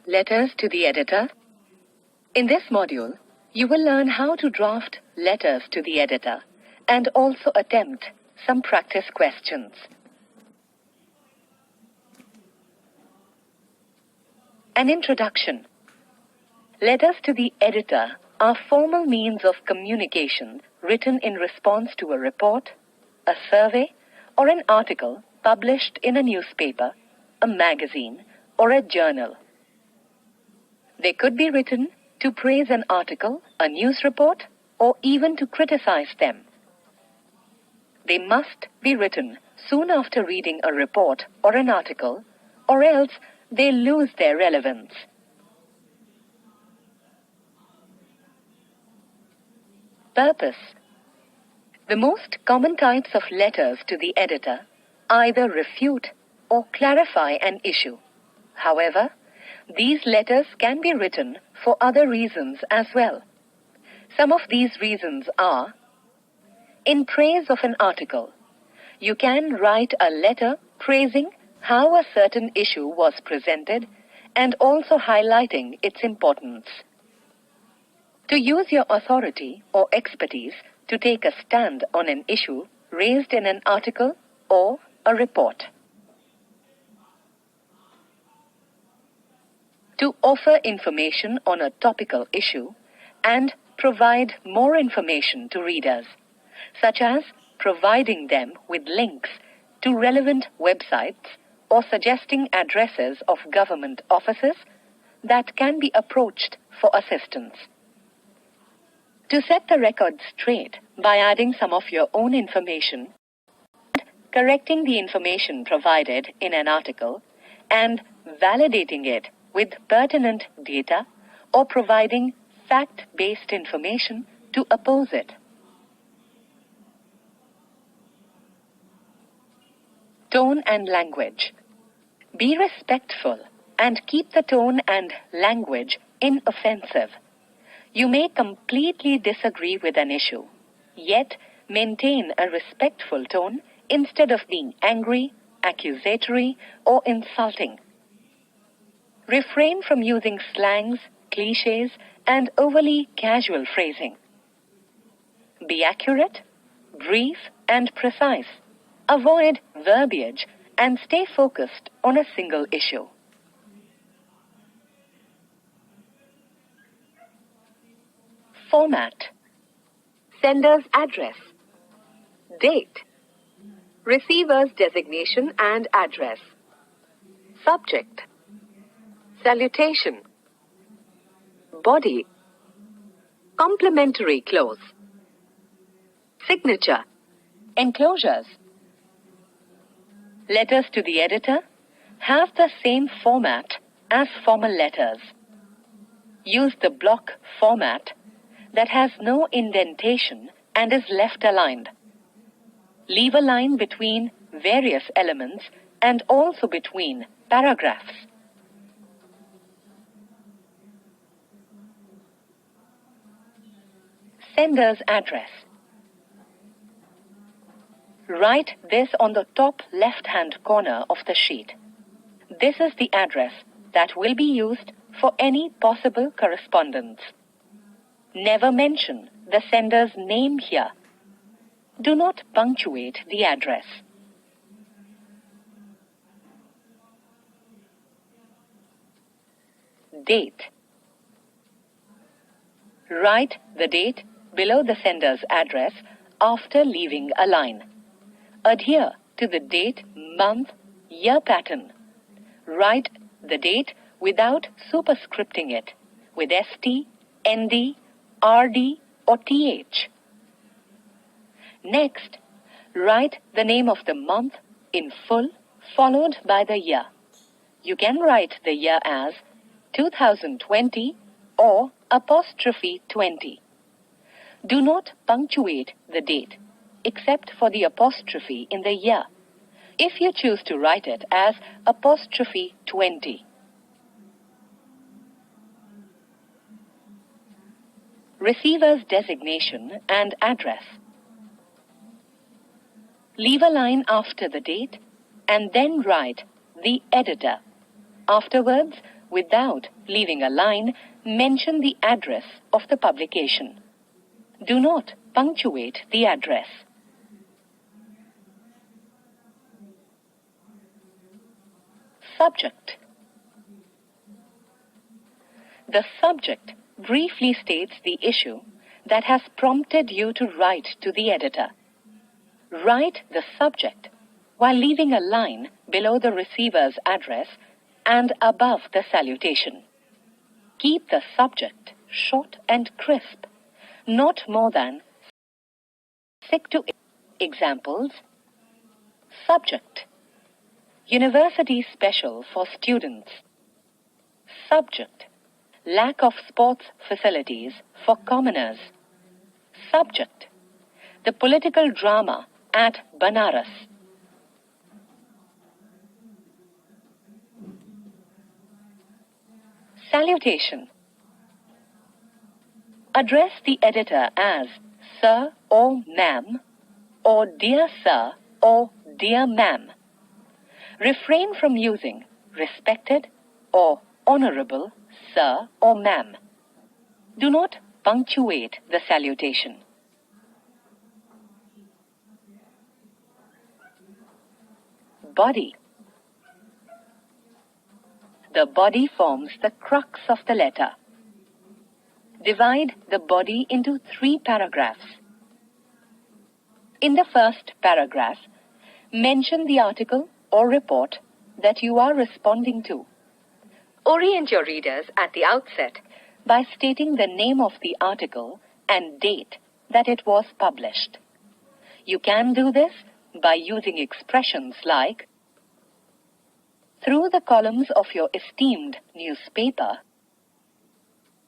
Letters to the editor. In this module, you will learn how to draft letters to the editor and also attempt some practice questions. An introduction. Letters to the editor are formal means of communication written in response to a report, a survey, or an article published in a newspaper, a magazine, or a journal. They could be written to praise an article, a news report, or even to criticize them. They must be written soon after reading a report or an article, or else they lose their relevance. Purpose. The most common types of letters to the editor either refute or clarify an issue. However, these letters can be written for other reasons as well. Some of these reasons are: in praise of an article, you can write a letter praising how a certain issue was presented and also highlighting its importance. To use your authority or expertise to take a stand on an issue raised in an article or a report. To offer information on a topical issue and provide more information to readers, such as providing them with links to relevant websites or suggesting addresses of government offices that can be approached for assistance. To set the record straight by adding some of your own information, correcting the information provided in an article, and validating it with pertinent data or providing fact-based information to oppose it. Tone and language. Be respectful and keep the tone and language inoffensive. You may completely disagree with an issue, yet maintain a respectful tone instead of being angry, accusatory, or insulting. Refrain from using slangs, cliches, and overly casual phrasing. Be accurate, brief, and precise. Avoid verbiage and stay focused on a single issue. Format. Sender's address. Date. Receiver's designation and address. Subject. Salutation. Body. Complimentary clause. Signature. Enclosures. Letters to the editor have the same format as formal letters. Use the block format that has no indentation and is left aligned. Leave a line between various elements and also between paragraphs. Sender's address. Write this on the top left-hand corner of the sheet. This is the address that will be used for any possible correspondence. Never mention the sender's name here. Do not punctuate the address. Date. Write the date below the sender's address after leaving a line. Adhere to the date, month, year pattern. Write the date without superscripting it with ST, ND, RD, or TH. Next, write the name of the month in full, followed by the year. You can write the year as 2020 or '20. Do not punctuate the date, except for the apostrophe in the year, if you choose to write it as '20. Receiver's designation and address. Leave a line after the date and then write the editor. Afterwards, Without leaving a line, mention the address of the publication. Do not punctuate the address. Subject. The subject briefly states the issue that has prompted you to write to the editor. Write the subject while leaving a line below the receiver's address and above the salutation. Keep the subject short and crisp, not more than 6 to 8. Examples: subject, University Special for Students. Subject, lack of sports facilities for commoners. Subject, the political drama at Banaras. Salutation. Address the editor as Sir or Ma'am, or Dear Sir or Dear Ma'am. Refrain from using Respected or Honorable Sir or Ma'am. Do not punctuate the salutation. Body. The body forms the crux of the letter. Divide the body into 3 paragraphs. In the first paragraph, mention the article or report that you are responding to. Orient your readers at the outset by stating the name of the article and date that it was published. You can do this by using expressions like, through the columns of your esteemed newspaper,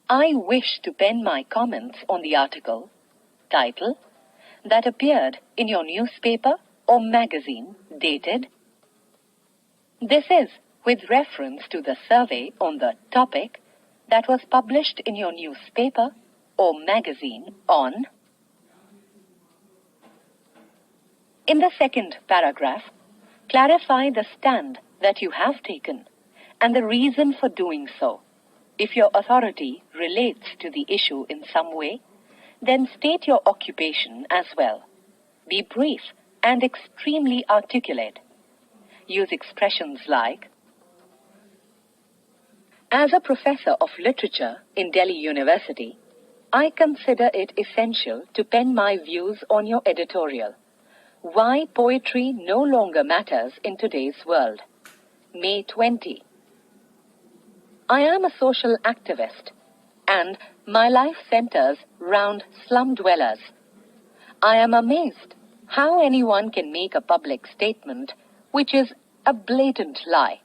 I wish to pen my comments on the article, title, that appeared in your newspaper or magazine dated. This is with reference to the survey on the topic that was published in your newspaper or magazine on. In the second paragraph, clarify the stand that you have taken and the reason for doing so. If your authority relates to the issue in some way, then state your occupation as well. Be brief and extremely articulate. Use expressions like, as a professor of literature in Delhi University, I consider it essential to pen my views on your editorial. Why poetry no longer matters in today's world. May 20. I am a social activist, and my life centers round slum dwellers. I am amazed how anyone can make a public statement which is a blatant lie.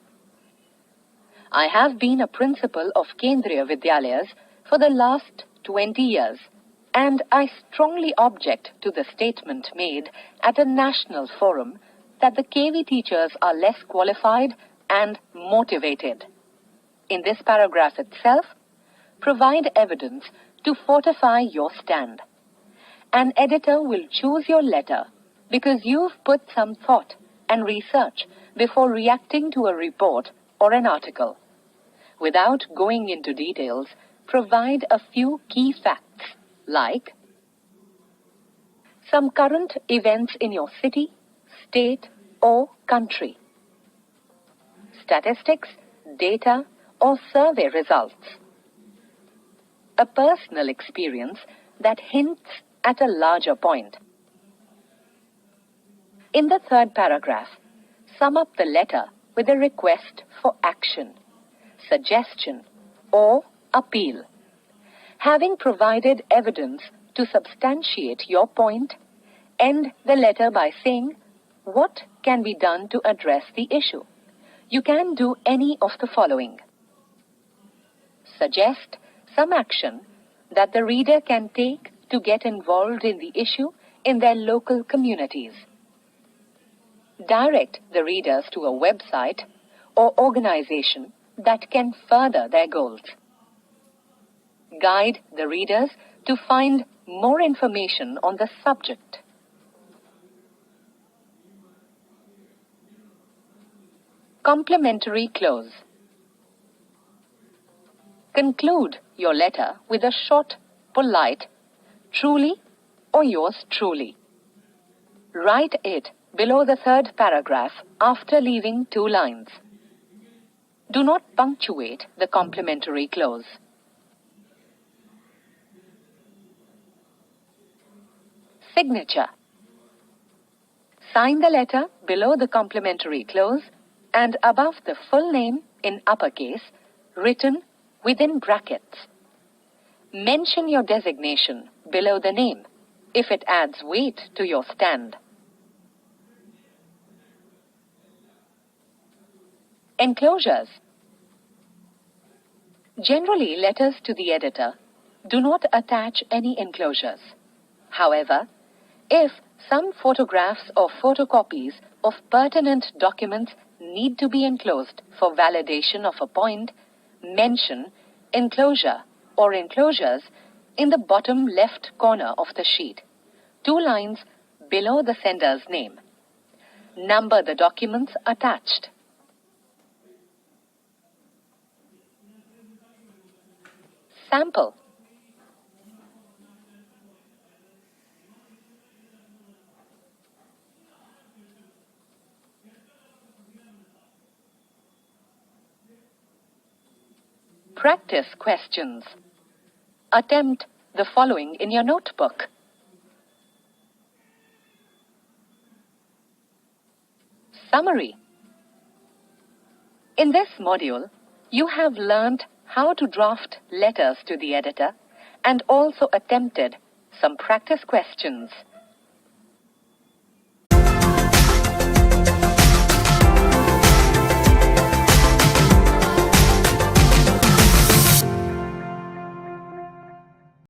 I have been a principal of Kendriya Vidyalayas for the last 20 years, and I strongly object to the statement made at a national forum that the KV teachers are less qualified and motivated. In this paragraph itself, provide evidence to fortify your stand. An editor will choose your letter because you've put some thought and research before reacting to a report or an article. Without going into details, provide a few key facts like some current events in your city, state, or country, statistics, data, or survey results, a personal experience that hints at a larger point. In the third paragraph, sum up the letter with a request for action, suggestion, or appeal. Having provided evidence to substantiate your point, end the letter by saying, what can be done to address the issue? You can do any of the following. Suggest some action that the reader can take to get involved in the issue in their local communities. Direct the readers to a website or organization that can further their goals. Guide the readers to find more information on the subject. Complimentary close. Conclude your letter with a short, polite, truly or yours truly. Write it below the third paragraph after leaving 2 lines. Do not punctuate the complimentary clause. Signature. Sign the letter below the complimentary clause and above the full name in uppercase, written within brackets. Mention your designation below the name if it adds weight to your stand. Enclosures. Generally, letters to the editor do not attach any enclosures. However, if some photographs or photocopies of pertinent documents need to be enclosed for validation of a point, mention enclosure or enclosures in the bottom left corner of the sheet, 2 lines below the sender's name. Number the documents attached. Sample. Practice questions. Attempt the following in your notebook. Summary. In this module, you have learned how to draft letters to the editor and also attempted some practice questions.